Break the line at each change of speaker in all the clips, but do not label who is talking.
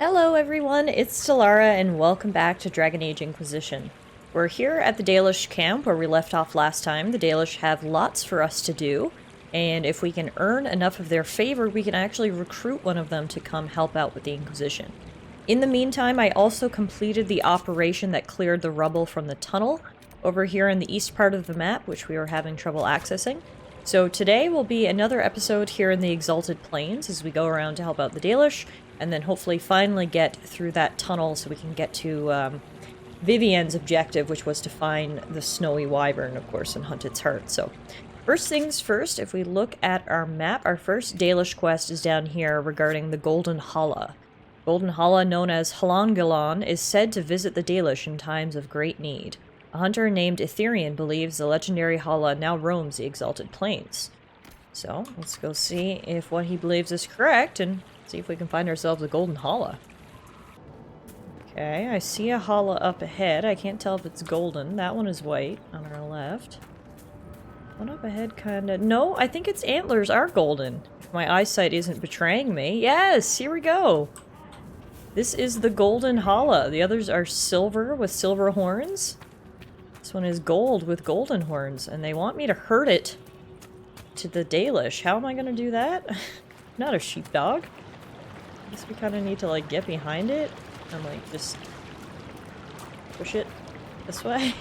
Hello everyone, it's Tallara and welcome back to Dragon Age Inquisition. We're here at the Dalish camp where we left off last time. The Dalish have lots for us to do, and if we can earn enough of their favor, we can actually recruit one of them to come help out with the Inquisition. In the meantime, I also completed the operation that cleared the rubble from the tunnel over here in the east part of the map, which we were having trouble accessing. So today will be another episode here in the Exalted Plains as we go around to help out the Dalish, and then hopefully finally get through that tunnel so we can get to Vivienne's objective, which was to find the snowy wyvern, of course, and hunt its heart. So first things first, if we look at our map, our first Dalish quest is down here regarding the Golden Hala. Golden Hala, known as Halangalan, is said to visit the Dalish in times of great need. A hunter named Etherian believes the legendary Hala now roams the Exalted Plains. So let's go see if what he believes is correct and see if we can find ourselves a Golden Hala. Okay, I see a Hala up ahead. I can't tell if it's golden. That one is white on our left. One up ahead kinda... No, I think its antlers are golden. If my eyesight isn't betraying me. Yes, here we go. This is the Golden Hala. The others are silver with silver horns. This one is gold with golden horns, and they want me to herd it to the Dalish. How am I gonna do that? Not a sheepdog. I guess we kind of need to, like, get behind it and, like, just push it this way.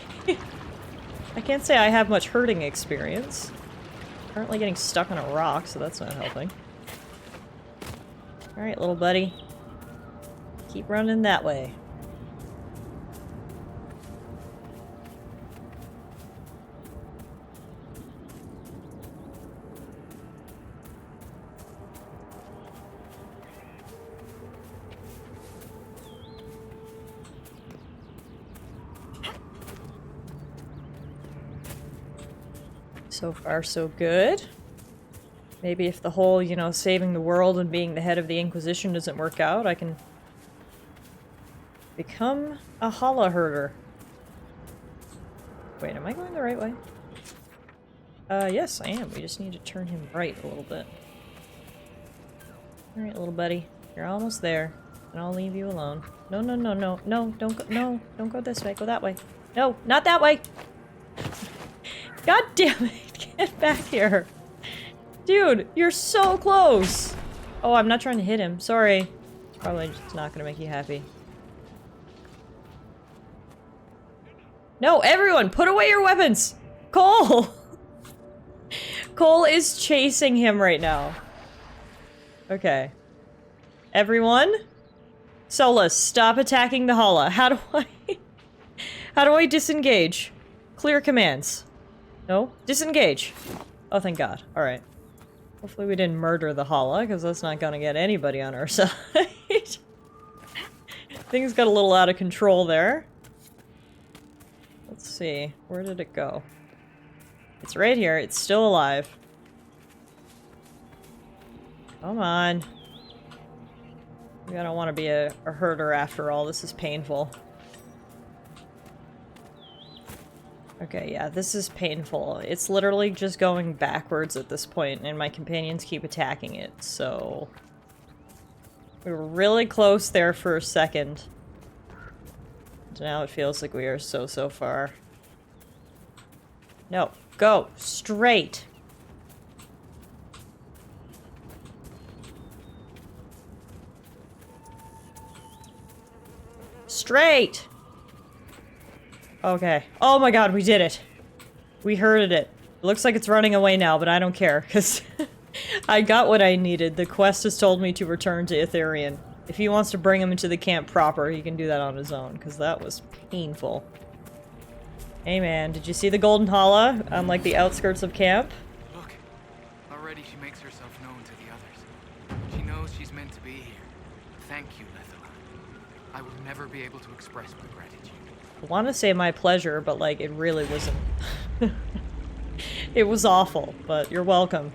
I can't say I have much herding experience. Currently getting stuck on a rock, so that's not helping. Alright, little buddy. Keep running that way. So far, so good. Maybe if the whole, you know, saving the world and being the head of the Inquisition doesn't work out, I can become a Hala herder. Wait, am I going the right way? Yes, I am. We just need to turn him right a little bit. Alright, little buddy. You're almost there. And I'll leave you alone. No, no, no, no. No, don't go. No, don't go this way. Go that way. No, not that way! God damn it! Get back here! Dude, you're so close! Oh, I'm not trying to hit him. Sorry. It's probably just not gonna make you happy. No, everyone! Put away your weapons! Cole! Cole is chasing him right now. Okay. Everyone? Solus, stop attacking the Hala. How do I disengage? Clear commands. No? Disengage. Oh, thank God. Alright. Hopefully we didn't murder the Hala, because that's not gonna get anybody on our side. Things got a little out of control there. Let's see. Where did it go? It's right here. It's still alive. Come on. I don't want to be a herder after all. This is painful. Okay, yeah, this is painful. It's literally just going backwards at this point, and my companions keep attacking it, so... We were really close there for a second. Now it feels like we are so far. No, go! Straight! Straight! Okay. Oh my God, we did it. We herded it. It looks like it's running away now, but I don't care, because I got what I needed. The quest has told me to return to Etherian. If he wants to bring him into the camp proper, he can do that on his own, because that was painful. Hey man, did you see the Golden Hala on, like, the outskirts of camp?
Look, already she makes herself known to the others. She knows she's meant to be here. Thank you, Lethala. I will never be able to express my gratitude.
I want to say my pleasure, but, like, it really wasn't. It was awful, but you're welcome.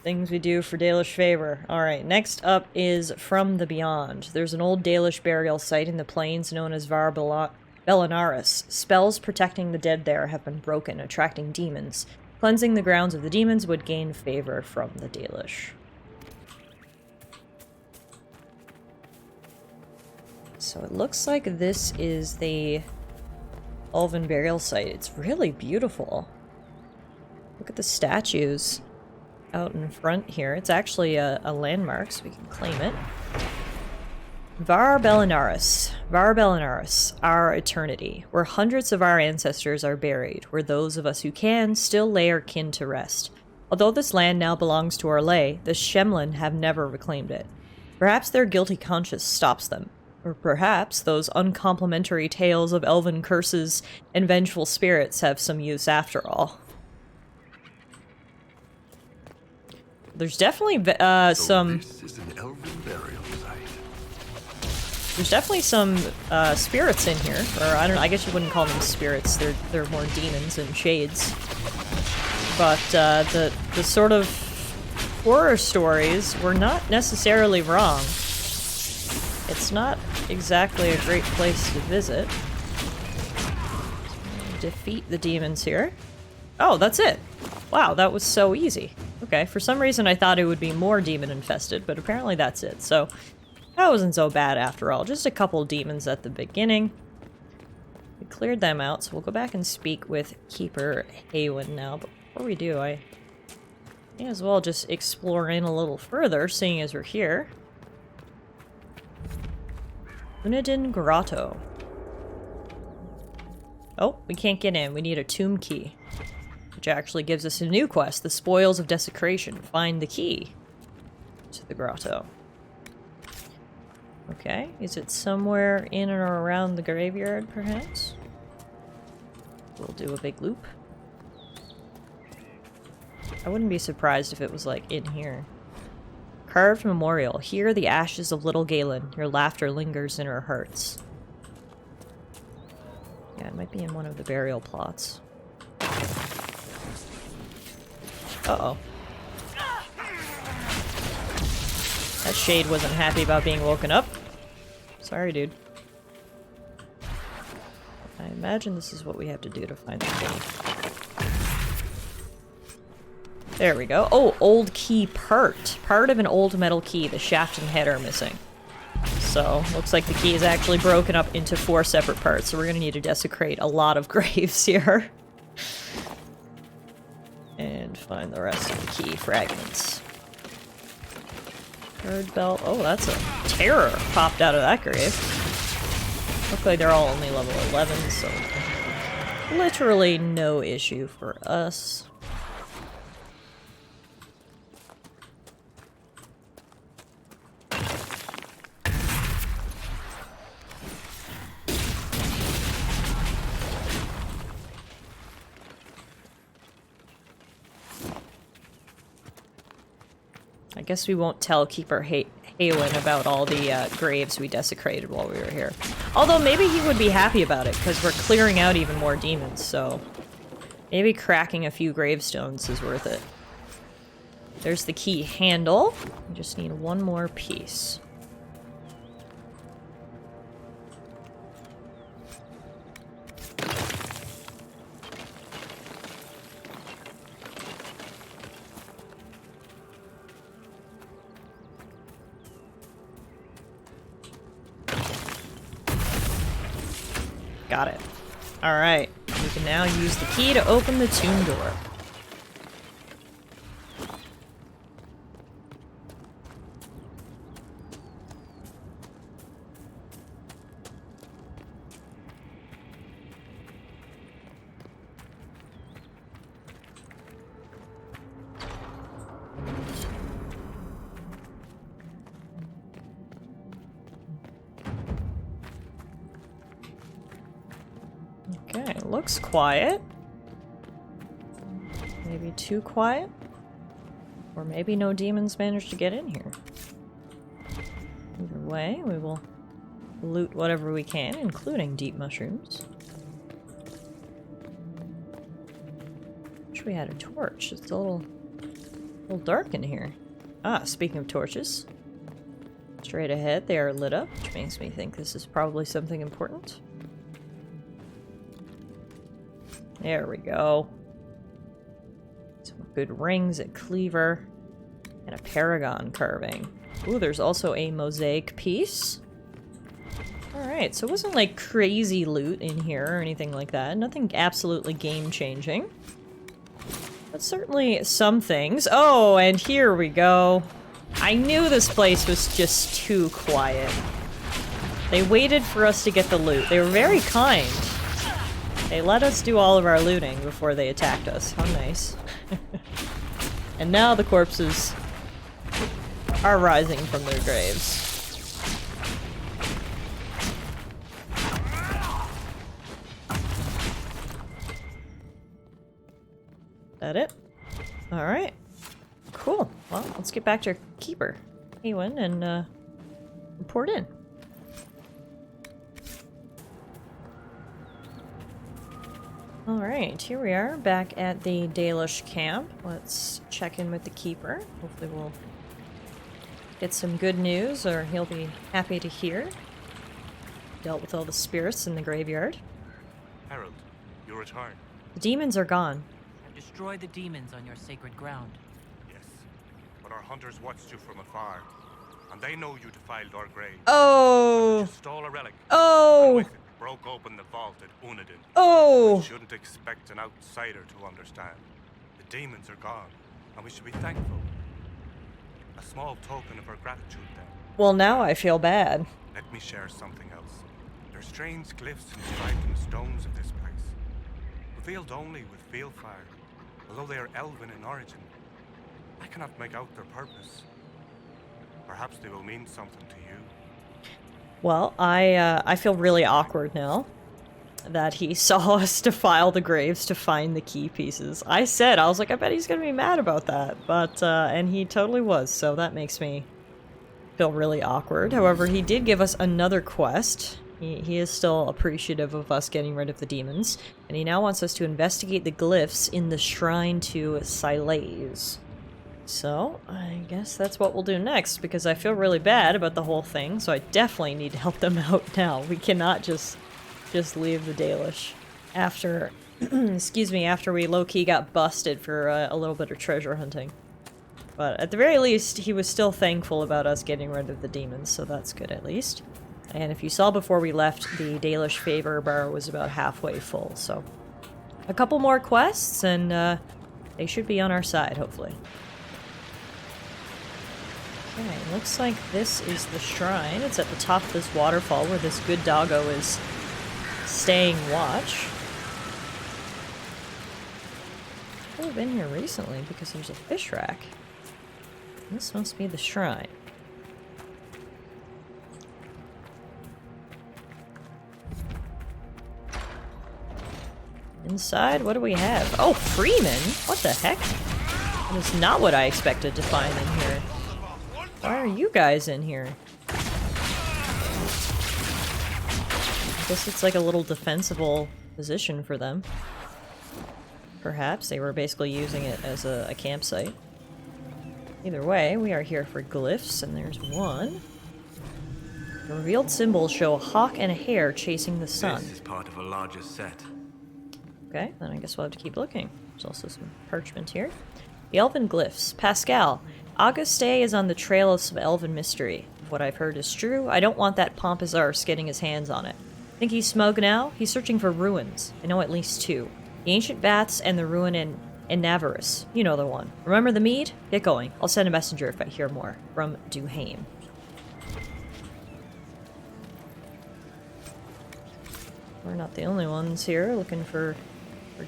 Things we do for Dalish favor. Alright, next up is From the Beyond. There's an old Dalish burial site in the plains known as Var Belanaris. Spells protecting the dead there have been broken, attracting demons. Cleansing the grounds of the demons would gain favor from the Dalish. So it looks like this is the Elven burial site. It's really beautiful. Look at the statues out in front here. It's actually a landmark, so we can claim it. Var Belinaris. Var Belinaris, our eternity, where hundreds of our ancestors are buried, where those of us who can still lay our kin to rest. Although this land now belongs to our lay, the Shemlin have never reclaimed it. Perhaps their guilty conscience stops them. Or perhaps those uncomplimentary tales of elven curses and vengeful spirits have some use after all. There's definitely some...
This is an elven burial site.
There's definitely some spirits in here. Or I guess you wouldn't call them spirits. They're more demons and shades. But the sort of horror stories were not necessarily wrong. It's not exactly a great place to visit. Defeat the demons here. Oh, that's it. Wow, that was so easy. Okay, for some reason I thought it would be more demon infested, but apparently that's it. So that wasn't so bad after all. Just a couple demons at the beginning. We cleared them out, so we'll go back and speak with Keeper Haywin now. But before we do, I may as well just explore in a little further, seeing as we're here. Unidin Grotto. Oh, we can't get in. We need a tomb key. Which actually gives us a new quest, the Spoils of Desecration. Find the key to the grotto. Okay, is it somewhere in or around the graveyard, perhaps? We'll do a big loop. I wouldn't be surprised if it was, like, in here. Carved memorial. Here the ashes of little Galen. Your laughter lingers in her hearts. Yeah, it might be in one of the burial plots. Uh-oh. That shade wasn't happy about being woken up. Sorry, dude. I imagine this is what we have to do to find the key. There we go. Oh, old key part. Part of an old metal key. The shaft and head are missing. So, looks like the key is actually broken up into 4 separate parts, so we're gonna need to desecrate a lot of graves here. And find the rest of the key fragments. Third belt. Oh, that's a terror popped out of that grave. Looks like they're all only level 11, so literally no issue for us. I guess we won't tell Keeper Haywin about all the graves we desecrated while we were here. Although maybe he would be happy about it, because we're clearing out even more demons, so maybe cracking a few gravestones is worth it. There's the key handle. We just need one more piece. Got it. Alright. We can now use the key to open the tomb door. Okay, looks quiet. Maybe too quiet? Or maybe no demons managed to get in here. Either way, we will loot whatever we can, including deep mushrooms. Wish we had a torch. It's a little dark in here. Ah, speaking of torches. Straight ahead, they are lit up, which makes me think this is probably something important. There we go. Some good rings, a cleaver, and a paragon carving. Ooh, there's also a mosaic piece. Alright, so it wasn't like crazy loot in here or anything like that. Nothing absolutely game-changing. But certainly some things. Oh, and here we go. I knew this place was just too quiet. They waited for us to get the loot. They were very kind. They let us do all of our looting before they attacked us. How nice. And now the corpses are rising from their graves. That it? Alright. Cool. Well, let's get back to our keeper, Eowyn, and report in. Alright, here we are, back at the Dalish camp. Let's check in with the keeper. Hopefully we'll get some good news, or he'll be happy to hear. Dealt with all the spirits in the graveyard.
Harold, you return.
The demons are gone.
I've destroyed the demons on your sacred ground.
Yes, but our hunters watched you from afar, and they know you defiled our grave.
Oh!
You stole a relic.
Oh!
And with it, broke open the vault at Unadin.
Oh!
We shouldn't expect an outsider to understand. The demons are gone, and we should be thankful. A small token of our gratitude, then.
Well, now I feel bad.
Let me share something else. There are strange glyphs and striking stones of this place, revealed only with field fire. Although they are elven in origin, I cannot make out their purpose. Perhaps they will mean something to you.
Well, I feel really awkward now that he saw us defile the graves to find the key pieces. I was like, I bet he's gonna be mad about that, but, and he totally was, so that makes me feel really awkward. However, he did give us another quest. He is still appreciative of us getting rid of the demons, and he now wants us to investigate the glyphs in the shrine to Silays. So, I guess that's what we'll do next, because I feel really bad about the whole thing, so I definitely need to help them out now. We cannot just leave the Dalish after, excuse me, after we low-key got busted for a little bit of treasure hunting. But at the very least, he was still thankful about us getting rid of the demons, so that's good at least. And if you saw before we left, the Dalish favor bar was about halfway full, so a couple more quests, and they should be on our side, hopefully. Okay, looks like this is the shrine. It's at the top of this waterfall where this good doggo is staying watch. I've been here recently because there's a fish rack. This must be the shrine. Inside, what do we have? Oh, Freeman? What the heck? That is not what I expected to find in here. Why are you guys in here? I guess it's like a little defensible position for them. Perhaps they were basically using it as a campsite. Either way, we are here for glyphs, and there's one. The revealed symbols show a hawk and a hare chasing the sun.
This is part of a larger set.
Okay, then I guess we'll have to keep looking. There's also some parchment here. The elven glyphs. Pascal. Auguste is on the trail of some elven mystery. If what I've heard is true, I don't want that pompous arse getting his hands on it. Think he's smug now? He's searching for ruins. I know at least two. The ancient baths and the ruin in Navarus. You know the one. Remember the mead? Get going. I'll send a messenger if I hear more. From Duhaime. We're not the only ones here looking for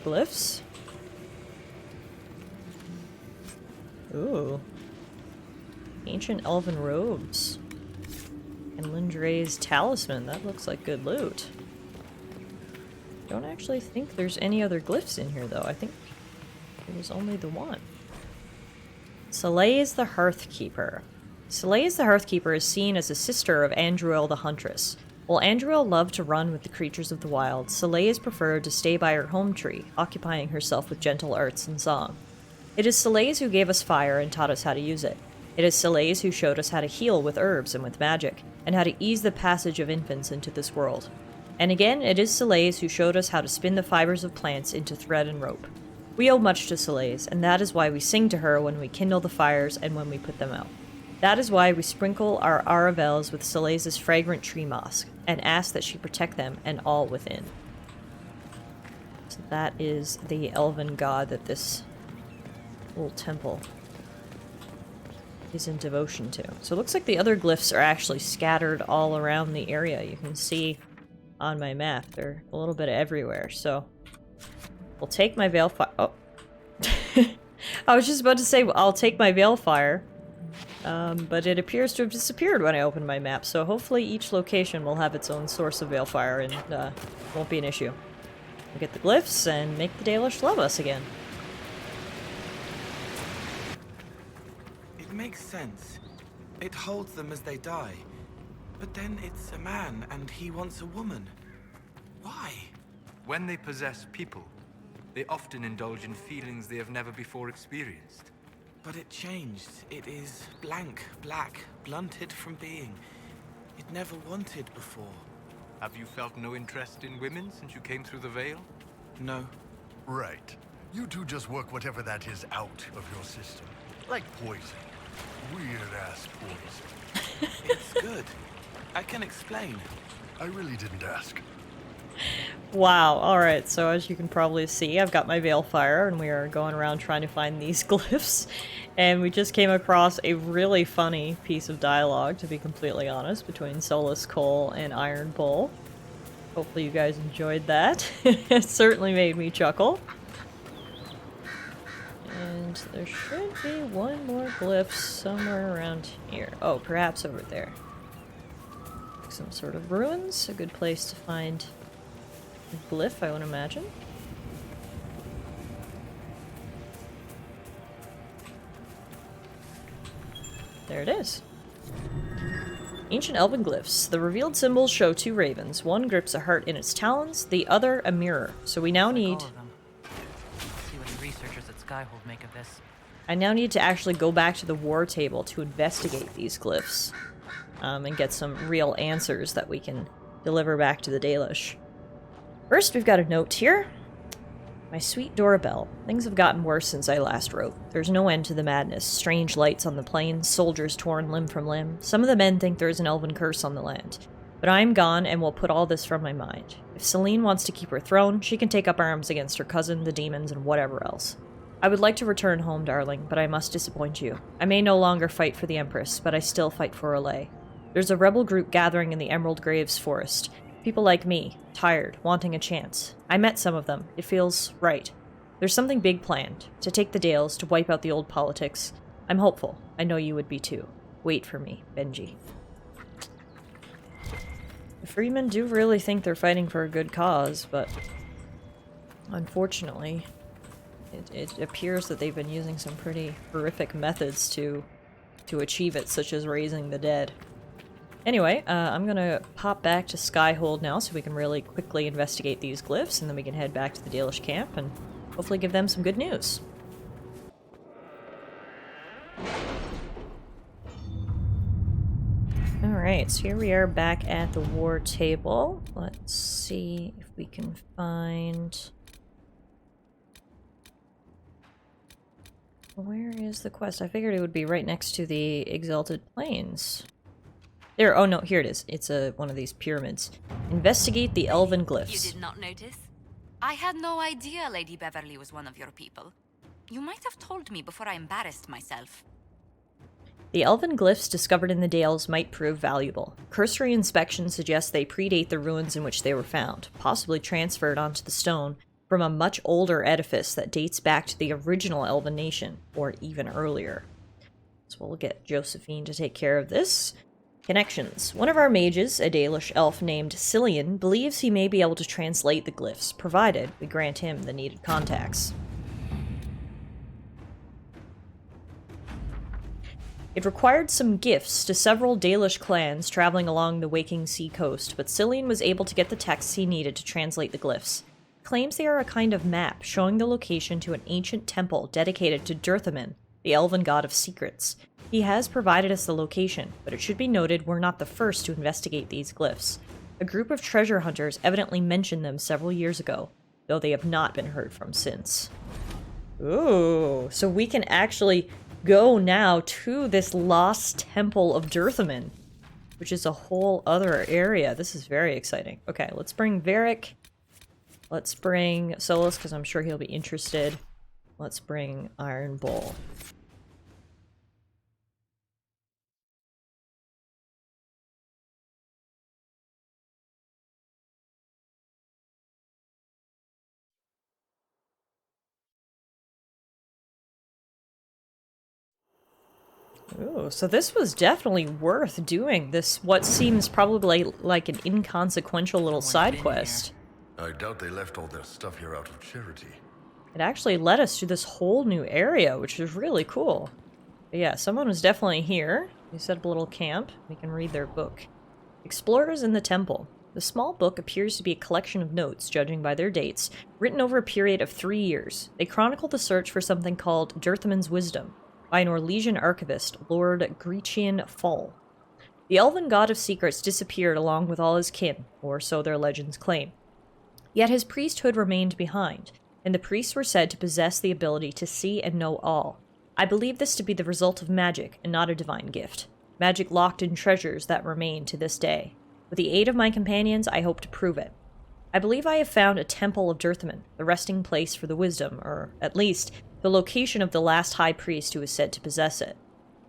glyphs. Ooh. Ancient elven robes. And Lindrae's talisman. That looks like good loot. Don't actually think there's any other glyphs in here, though. I think it was only the one. Silays the Hearthkeeper. Silays the Hearthkeeper is seen as a sister of Andruil the Huntress. While Andruil loved to run with the creatures of the wild, Silays preferred to stay by her home tree, occupying herself with gentle arts and song. It is Silays who gave us fire and taught us how to use it. It is Silays who showed us how to heal with herbs and with magic, and how to ease the passage of infants into this world. And again, it is Silays who showed us how to spin the fibers of plants into thread and rope. We owe much to Silays, and that is why we sing to her when we kindle the fires and when we put them out. That is why we sprinkle our Aravels with Soleil's fragrant tree moss, and ask that she protect them and all within. So that is the elven god that this little temple is in devotion to. So it looks like the other glyphs are actually scattered all around the area. You can see on my map, they're a little bit everywhere. So we'll take my Veilfire. Oh. I was just about to say, I'll take my Veilfire. But it appears to have disappeared when I opened my map, so hopefully each location will have its own source of Veilfire and won't be an issue. We'll get the glyphs and make the Dalish love us again.
It makes sense. It holds them as they die. But then it's a man and he wants a woman. Why?
When they possess people, they often indulge in feelings they have never before experienced.
But it changed. It is blank, black, blunted from being. It never wanted before.
Have you felt no interest in women since you came through the Veil?
No.
Right. You two just work whatever that is out of your system. Like poison. Weird-ass poison.
It's good. I can explain.
I really didn't ask.
Wow, alright, so as you can probably see, I've got my Veilfire, and we are going around trying to find these glyphs. And we just came across a really funny piece of dialogue, to be completely honest, between Solus Cole and Iron Bull. Hopefully you guys enjoyed that. It certainly made me chuckle. And there should be one more glyph somewhere around here. Oh, perhaps over there. Some sort of ruins, a good place to find a glyph, I would imagine. There it is. Ancient elven glyphs. The revealed symbols show two ravens. One grips a heart in its talons, the other a mirror. So we now need...
All of them. See what the researchers at Skyhold make of this.
I now need to actually go back to the war table to investigate these glyphs. And get some real answers that we can deliver back to the Dalish. First, we've got a note here. My sweet Dorabelle. Things have gotten worse since I last wrote. There's no end to the madness. Strange lights on the plains, soldiers torn limb from limb. Some of the men think there is an elven curse on the land. But I am gone and will put all this from my mind. If Celine wants to keep her throne, she can take up arms against her cousin, the demons, and whatever else. I would like to return home, darling, but I must disappoint you. I may no longer fight for the Empress, but I still fight for Olay. There's a rebel group gathering in the Emerald Graves forest. People like me, tired, wanting a chance. I met some of them. It feels right. There's something big planned. To take the Dales, to wipe out the old politics. I'm hopeful. I know you would be too. Wait for me, Benji. The Freemen do really think they're fighting for a good cause, but unfortunately, it appears that they've been using some pretty horrific methods to achieve it, such as raising the dead. Anyway, I'm gonna pop back to Skyhold now so we can really quickly investigate these glyphs, and then we can head back to the Dalish camp and hopefully give them some good news. Alright, so here we are back at the war table. Let's see if we can find... Where is the quest? I figured it would be right next to the Exalted Plains. There, oh no, here it is. It's one of these pyramids. Investigate the elven glyphs.
You did not notice? I had no idea Lady Beverly was one of your people. You might have told me before I embarrassed myself.
The elven glyphs discovered in the Dales might prove valuable. Cursory inspection suggests they predate the ruins in which they were found, possibly transferred onto the stone from a much older edifice that dates back to the original elven nation, or even earlier. So we'll get Josephine to take care of this. Connections. One of our mages, a Dalish elf named Cillian, believes he may be able to translate the glyphs, provided we grant him the needed contacts. It required some gifts to several Dalish clans traveling along the Waking Sea coast, but Cillian was able to get the texts he needed to translate the glyphs. He claims they are a kind of map showing the location to an ancient temple dedicated to Durthamin, the elven god of secrets. He has provided us the location, but it should be noted we're not the first to investigate these glyphs. A group of treasure hunters evidently mentioned them several years ago, though they have not been heard from since. Ooh, so we can actually go now to this lost temple of Dirthaman, which is a whole other area. This is very exciting. Okay, let's bring Varric. Let's bring Solus, because I'm sure he'll be interested. Let's bring Iron Bull. Ooh, so this was definitely worth doing. This, what seems probably like an inconsequential little side quest.
I doubt they left all their stuff here out of charity.
It actually led us to this whole new area, which is really cool. But yeah, someone was definitely here. They set up a little camp. We can read their book. Explorers in the Temple. The small book appears to be a collection of notes, judging by their dates, written over a period of 3 years. They chronicle the search for something called Dirthaman's Wisdom, by an Orlesian archivist, Lord Grecian Fall. The elven god of secrets disappeared along with all his kin, or so their legends claim. Yet his priesthood remained behind, and the priests were said to possess the ability to see and know all. I believe this to be the result of magic, and not a divine gift. Magic locked in treasures that remain to this day. With the aid of my companions, I hope to prove it. I believe I have found a temple of Dirthaman, the resting place for the wisdom, or, at least, the location of the last high priest who is said to possess it.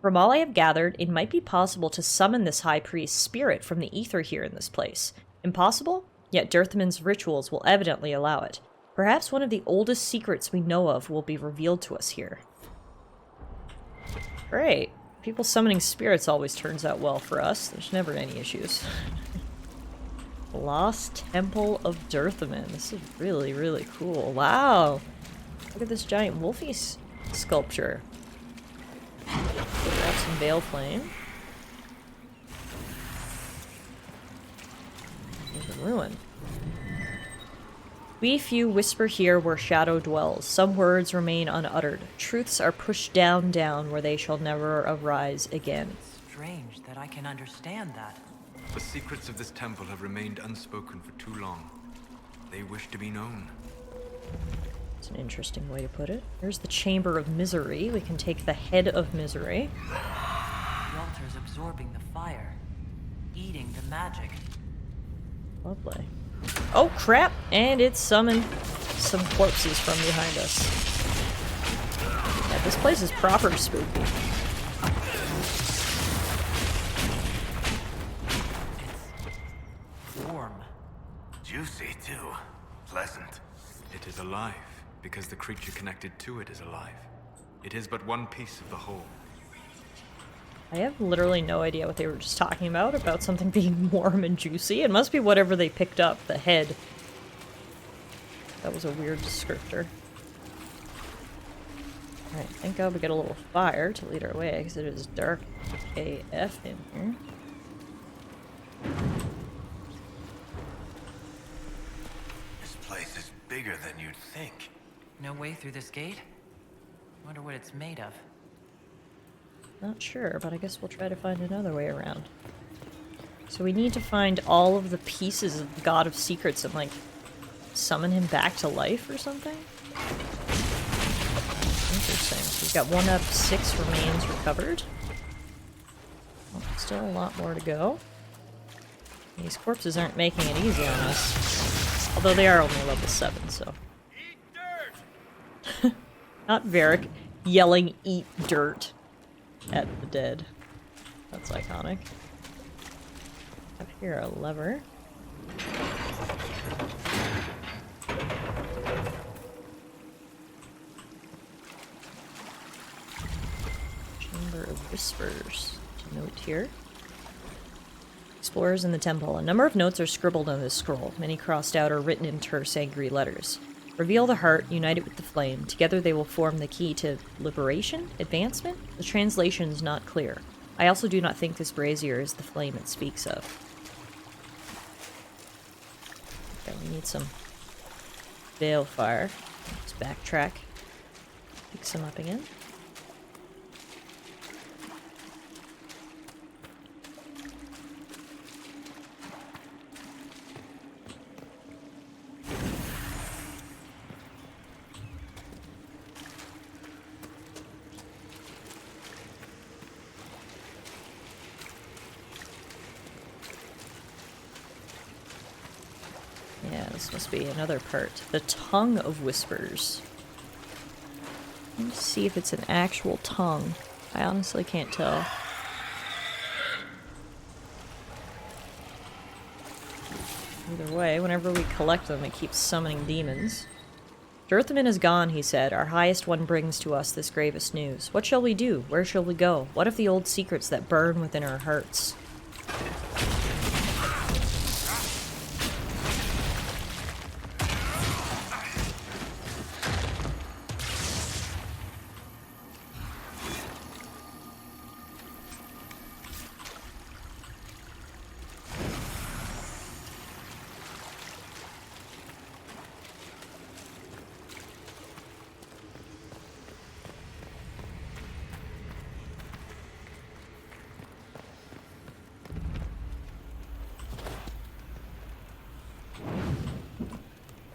From all I have gathered, it might be possible to summon this high priest's spirit from the ether here in this place. Impossible? Yet Dirthaman's rituals will evidently allow it. Perhaps one of the oldest secrets we know of will be revealed to us here. Great. People summoning spirits always turns out well for us. There's never any issues. Lost Temple of Dirthaman. This is really, really cool. Wow. Look at this giant wolfie sculpture. Grab some Veil Flame. There's a ruin. We few whisper here where shadow dwells. Some words remain unuttered. Truths are pushed down, down, where they shall never arise again.
Strange that I can understand that.
The secrets of this temple have remained unspoken for too long. They wish to be known.
It's an interesting way to put it. There's the Chamber of Misery. We can take the Head of Misery.
The altar's absorbing the fire, eating the magic.
Lovely. Oh, crap! And it summoned some corpses from behind us. Yeah, this place is proper spooky.
It's warm.
Juicy, too. Pleasant.
It is alive, because the creature connected to it is alive. It is but one piece of the whole.
I have literally no idea what they were just talking about something being warm and juicy. It must be whatever they picked up, the head. That was a weird descriptor. Alright, thank God we got a little fire to lead our way, because it is dark AF in here.
This place is bigger than you'd think.
No way through this gate? Wonder what it's made of.
Not sure, but I guess we'll try to find another way around. So we need to find all of the pieces of the God of Secrets and, like, summon him back to life or something? Interesting. So we've got 1 out of 6 remains recovered. Well, still a lot more to go. These corpses aren't making it easy on us. Although they are only level 7, so... Not Varric yelling, "Eat dirt," at the dead. That's iconic. Up here, a lever. Chamber of Whispers. A note here. Explorers in the temple. A number of notes are scribbled on this scroll, many crossed out or written in terse, angry letters. Reveal the heart, unite it with the flame. Together they will form the key to liberation? Advancement? The translation is not clear. I also do not think this brazier is the flame it speaks of. Okay, we need some balefire. Let's backtrack. Pick some up again. This must be another part. The Tongue of Whispers. Let's see if it's an actual tongue. I honestly can't tell. Either way, whenever we collect them, it keeps summoning demons. Dirthaman is gone, he said. Our highest one brings to us this gravest news. What shall we do? Where shall we go? What of the old secrets that burn within our hearts?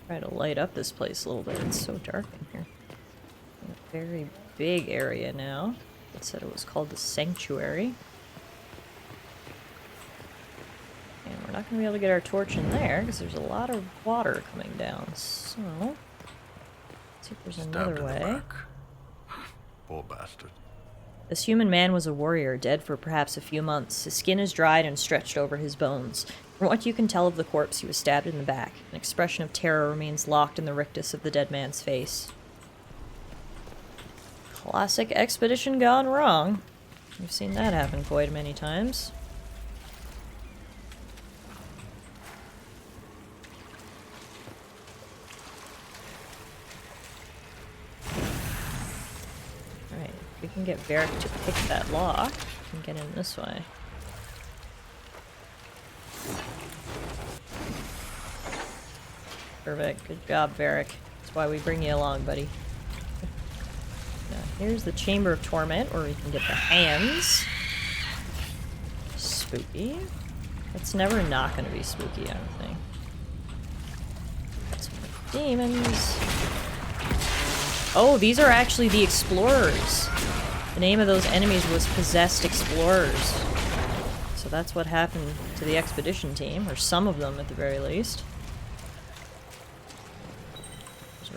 Try to light up this place a little bit. It's so dark in here. A very big area now. It said it was called the Sanctuary. And we're not going to be able to get our torch in there because there's a lot of water coming down. So, let's see if there's another way.
Poor bastard.
This human man was a warrior, dead for perhaps a few months. His skin is dried and stretched over his bones. From what you can tell of the corpse, he was stabbed in the back. An expression of terror remains locked in the rictus of the dead man's face. Classic expedition gone wrong. We've seen that happen quite many times. Alright, if we can get Varric to pick that lock, we can get in this way. Perfect. Good job, Varric. That's why we bring you along, buddy. Now, here's the Chamber of Torment, where we can get the hands. Spooky. It's never not going to be spooky, I don't think. Some demons. Oh, these are actually the Explorers. The name of those enemies was Possessed Explorers. So that's what happened to the expedition team, or some of them at the very least.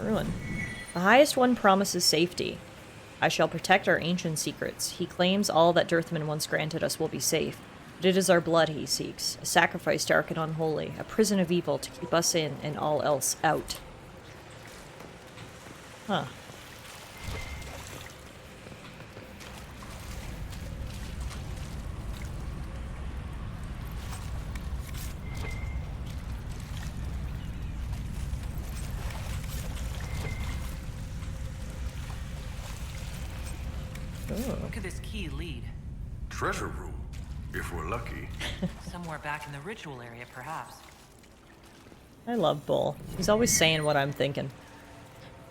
Ruin. The highest one promises safety. I shall protect our ancient secrets. He claims all that Dirthaman once granted us will be safe. But it is our blood he seeks, a sacrifice dark and unholy, a prison of evil to keep us in and all else out. Huh.
Where could this key lead?
Treasure room, if we're lucky.
Somewhere back in the ritual area, perhaps.
I love Bull. He's always saying what I'm thinking.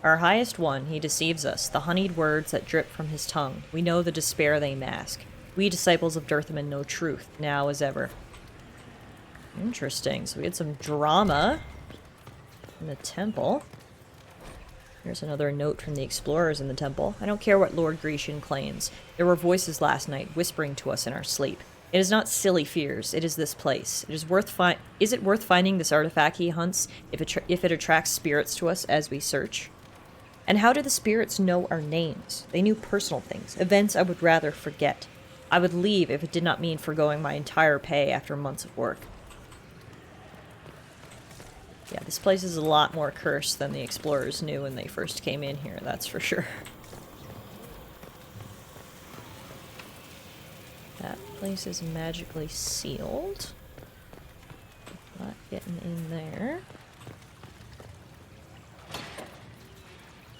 Our highest one, he deceives us, the honeyed words that drip from his tongue. We know the despair they mask. We disciples of Dirthaman know truth, now as ever. Interesting. So we had some drama in the temple. Here's another note from the explorers in the temple. I don't care what Lord Grecian claims. There were voices last night whispering to us in our sleep. It is not silly fears. It is this place. Is it worth finding this artifact he hunts if it attracts spirits to us as we search? And how do the spirits know our names? They knew personal things, events I would rather forget. I would leave if it did not mean foregoing my entire pay after months of work. Yeah, this place is a lot more cursed than the explorers knew when they first came in here, that's for sure. That place is magically sealed. Not getting in there.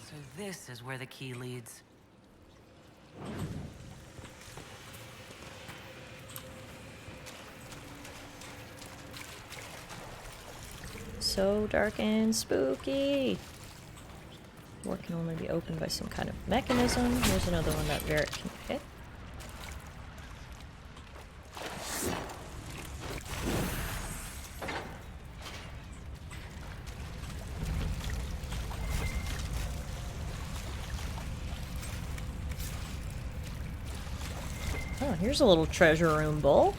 So this is where the key leads.
So dark and spooky. Door can only be opened by some kind of mechanism. Here's another one that Varric can hit. Oh, here's a little treasure room bowl.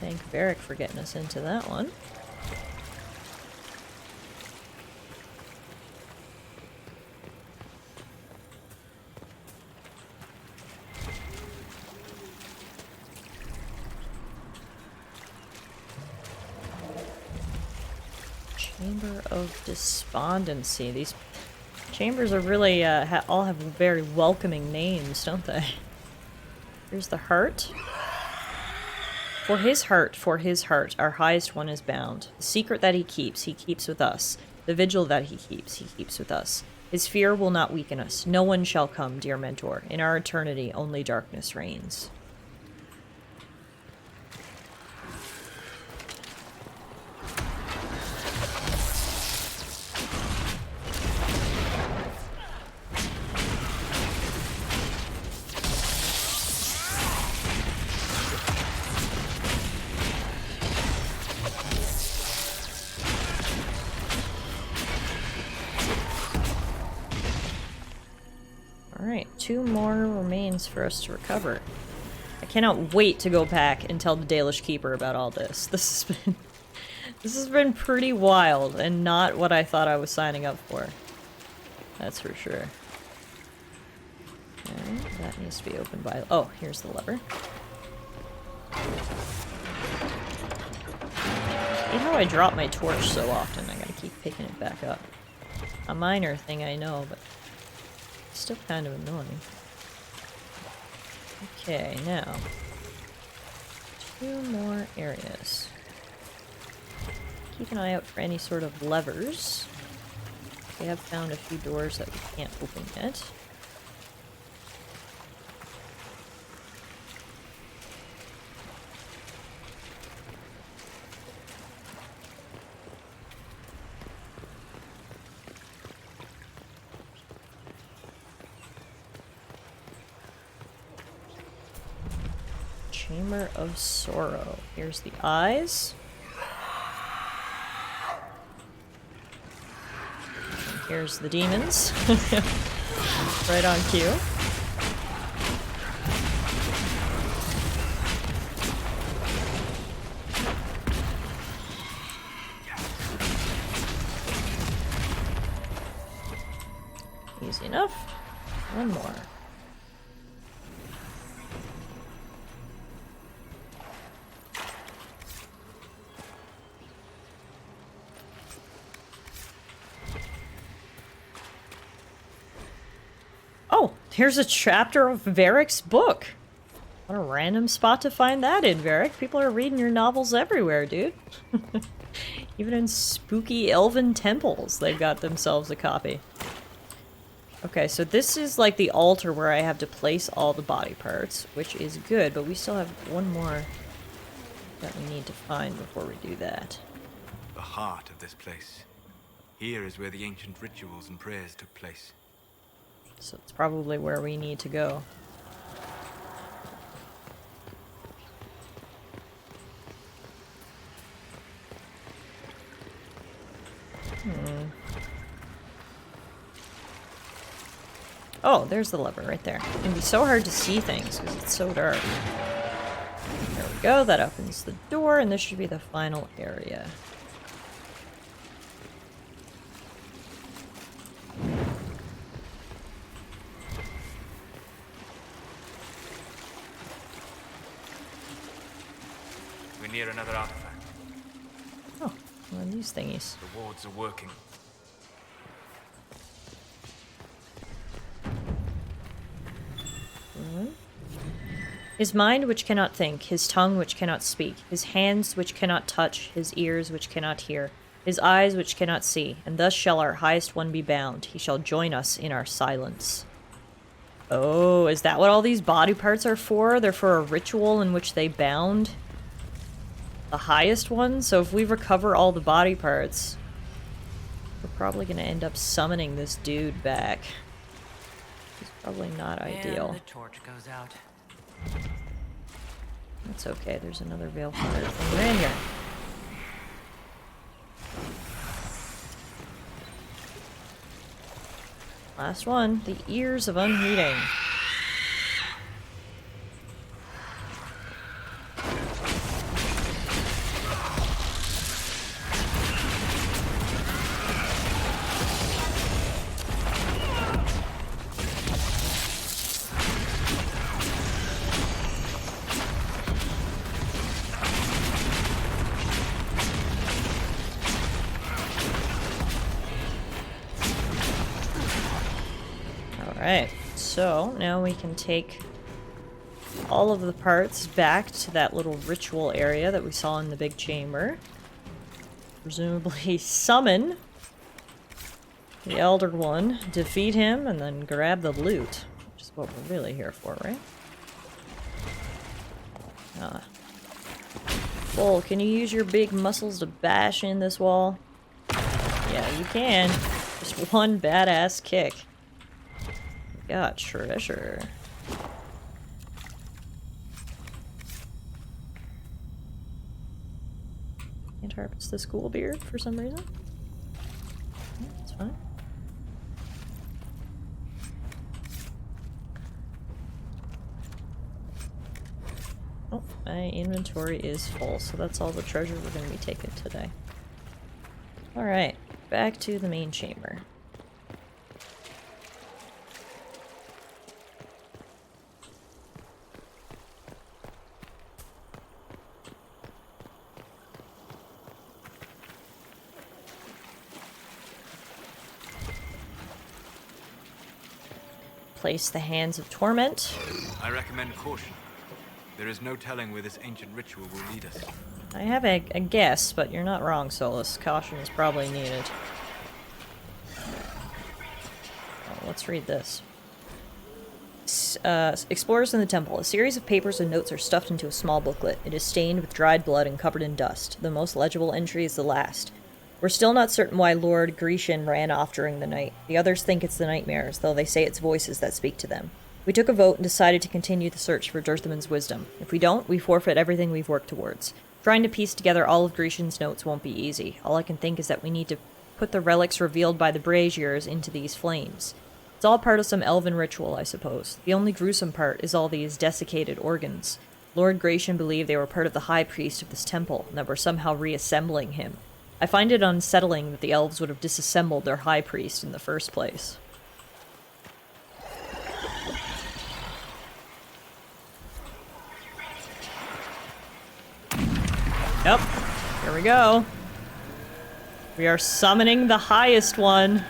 Thank Varric for getting us into that one. Chamber of Despondency. These chambers are really, all have very welcoming names, don't they? Here's the heart. For his heart, our highest one is bound. The secret that he keeps with us. The vigil that he keeps with us. His fear will not weaken us. No one shall come, dear mentor. In our eternity, only darkness reigns. Alright, 2 more remains for us to recover. I cannot wait to go back and tell the Dalish Keeper about all this. This has been pretty wild and not what I thought I was signing up for. That's for sure. Okay, that needs to be opened by... Oh, here's the lever. I hate how I drop my torch so often. I gotta keep picking it back up. A minor thing, I know, but still kind of annoying. Okay, now 2 more areas. Keep an eye out for any sort of levers. We have found a few doors that we can't open yet. Chamber of Sorrow. Here's the eyes. And here's the demons. Right on cue. Easy enough. 1 more. Oh, here's a chapter of Varric's book. What a random spot to find that in, Varric. People are reading your novels everywhere, dude. Even in spooky elven temples, they've got themselves a copy. Okay, so this is like the altar where I have to place all the body parts, which is good, but we still have 1 more that we need to find before we do that.
The heart of this place. Here is where the ancient rituals and prayers took place.
So it's probably where we need to go. Oh, there's the lever right there. It can be so hard to see things because it's so dark. There we go, that opens the door, and this should be the final area.
We're near another artifact.
Oh, one of these thingies.
The wards are working.
His mind which cannot think, his tongue which cannot speak, his hands which cannot touch, his ears which cannot hear, his eyes which cannot see, and thus shall our highest one be bound. He shall join us in our silence. Oh, is that what all these body parts are for? They're for a ritual in which they bound the highest one? So if we recover all the body parts, we're probably going to end up summoning this dude back. It's probably not ideal.
And the torch goes out.
That's okay, there's another Veilfire thing right here. Last one, the Ears of Unheeding. Alright, so now we can take all of the parts back to that little ritual area that we saw in the big chamber. Presumably summon the Elder One, defeat him, and then grab the loot. Which is what we're really here for, right? Ah. Bull, can you use your big muscles to bash in this wall? Yeah, you can. Just one badass kick. Got treasure. Can't harvest the school beard for some reason. That's fine. Oh, my inventory is full, so that's all the treasure we're going to be taking today. Alright, back to the main chamber. Place the Hands of Torment.
I recommend caution. There is no telling where this ancient ritual will lead us.
I have a guess, but you're not wrong, Solus. Caution is probably needed. Oh, let's read this. Explorers in the Temple. A series of papers and notes are stuffed into a small booklet. It is stained with dried blood and covered in dust. The most legible entry is the last. We're still not certain why Lord Grecian ran off during the night. The others think it's the nightmares, though they say it's voices that speak to them. We took a vote and decided to continue the search for Dirthaman's wisdom. If we don't, we forfeit everything we've worked towards. Trying to piece together all of Grecian's notes won't be easy. All I can think is that we need to put the relics revealed by the braziers into these flames. It's all part of some elven ritual, I suppose. The only gruesome part is all these desiccated organs. Lord Grecian believed they were part of the high priest of this temple, and that we're somehow reassembling him. I find it unsettling that the elves would have disassembled their high priest in the first place. Yep, here we go. We are summoning the highest one.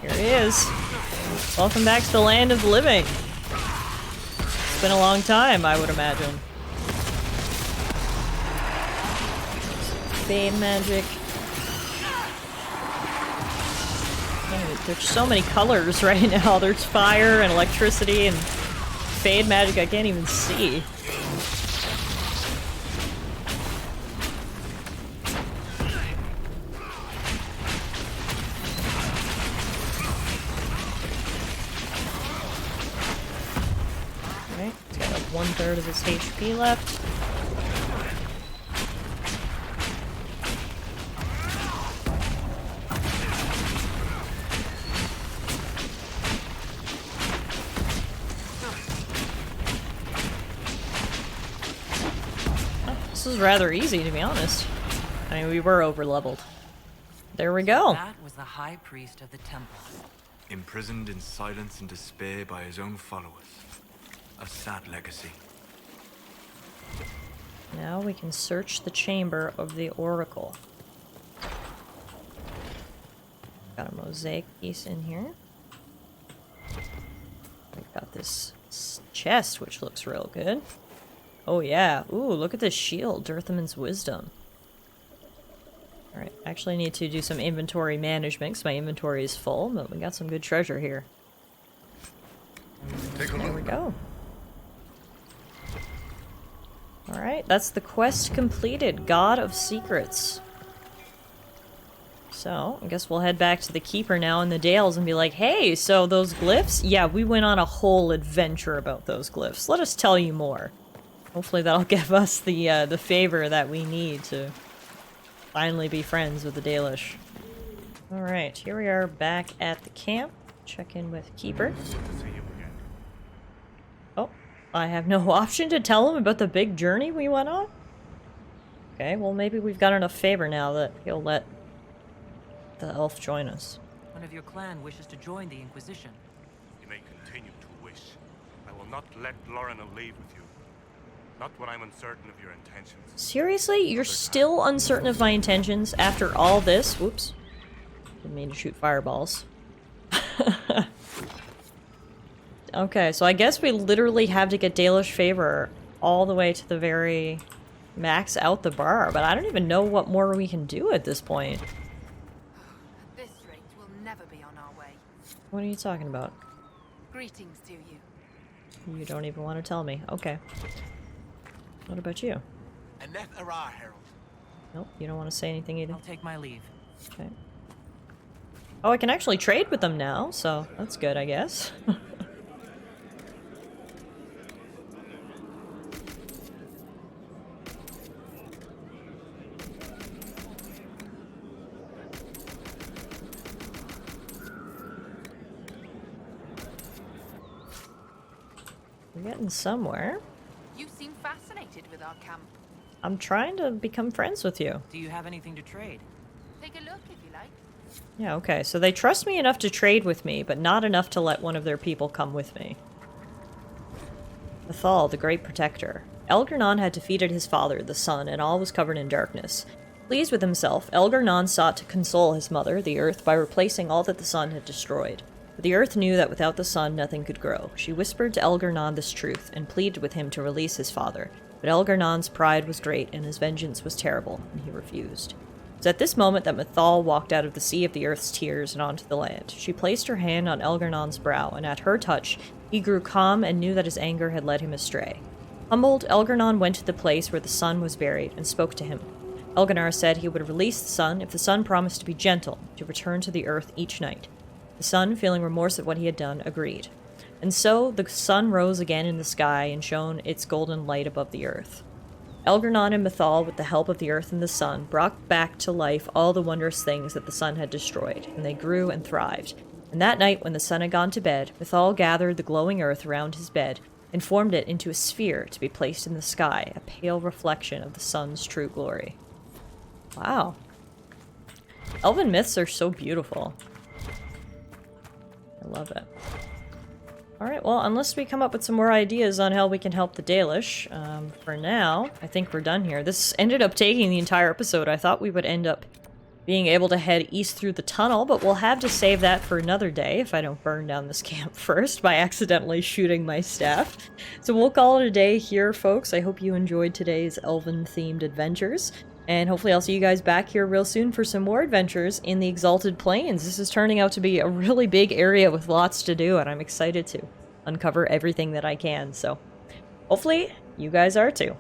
Here he is. Welcome back to the land of the living. It's been a long time, I would imagine. Fade magic. There's so many colors right now. There's fire and electricity and fade magic I can't even see. Alright, he's got like 1/3 of his HP left. This is rather easy, to be honest. I mean, we were over-leveled. There we go.
That was the high priest of the temple.
Imprisoned in silence and despair by his own followers. A sad legacy.
Now we can search the chamber of the Oracle. Got a mosaic piece in here. We've got this chest, which looks real good. Oh yeah. Ooh, look at this shield. Dirthaman's Wisdom. Alright, actually need to do some inventory management because my inventory is full, but we got some good treasure here.
Take a look.
There we go. Alright, that's the quest completed. God of Secrets. So, I guess we'll head back to the Keeper now in the Dales and be like, hey, so those glyphs? Yeah, we went on a whole adventure about those glyphs. Let us tell you more. Hopefully that'll give us the favor that we need to finally be friends with the Dalish. Alright, here we are back at the camp. Check in with Keeper. Oh, I have no option to tell him about the big journey we went on? Okay, well maybe we've got enough favor now that he'll let the elf join us.
One of your clan wishes to join the Inquisition.
You may continue to wish. I will not let Lorna leave with you. Not when I'm uncertain of your intentions.
Seriously? You're still uncertain of my intentions after all this? Whoops. Didn't mean to shoot fireballs. Okay, so I guess we literally have to get Dalish favor all the way to the very max out the bar, but I don't even know what more we can do at this point.
At this rate, we'll never be on our way.
What are you talking about?
Greetings to you.
You don't even want to tell me. Okay. What about you?
Aneth Ara, Herald.
Nope, you don't want to say anything either.
I'll take my leave.
Okay. Oh, I can actually trade with them now, so that's good, I guess. We're getting somewhere.
You seem fascinated with our camp.
I'm trying to become friends with you.
Do you have anything to trade?
Take a look if you like.
Yeah, okay. So they trust me enough to trade with me, but not enough to let one of their people come with me. Mythal, the Great Protector. Elgar'nan had defeated his father, the sun, and all was covered in darkness. Pleased with himself, Elgar'nan sought to console his mother, the earth, by replacing all that the sun had destroyed. But the earth knew that without the sun nothing could grow. She whispered to Elgar'nan this truth, and pleaded with him to release his father. But Elgar'nan's pride was great, and his vengeance was terrible, and he refused. It was at this moment that Mythal walked out of the sea of the earth's tears and onto the land. She placed her hand on Elgar'nan's brow, and at her touch, he grew calm and knew that his anger had led him astray. Humbled, Elgar'nan went to the place where the sun was buried, and spoke to him. Elganar said he would release the sun if the sun promised to be gentle, to return to the earth each night. The sun, feeling remorse at what he had done, agreed. And so the sun rose again in the sky and shone its golden light above the earth. Elgar'nan and Mythal, with the help of the earth and the sun, brought back to life all the wondrous things that the sun had destroyed, and they grew and thrived. And that night, when the sun had gone to bed, Mythal gathered the glowing earth around his bed and formed it into a sphere to be placed in the sky, a pale reflection of the sun's true glory. Wow. Elven myths are so beautiful. I love it. Alright, well, unless we come up with some more ideas on how we can help the Dalish, for now, I think we're done here. This ended up taking the entire episode. I thought we would end up being able to head east through the tunnel, but we'll have to save that for another day if I don't burn down this camp first by accidentally shooting my staff. So we'll call it a day here, folks. I hope you enjoyed today's Elven-themed adventures. And hopefully I'll see you guys back here real soon for some more adventures in the Exalted Plains. This is turning out to be a really big area with lots to do, and I'm excited to uncover everything that I can. So hopefully you guys are too.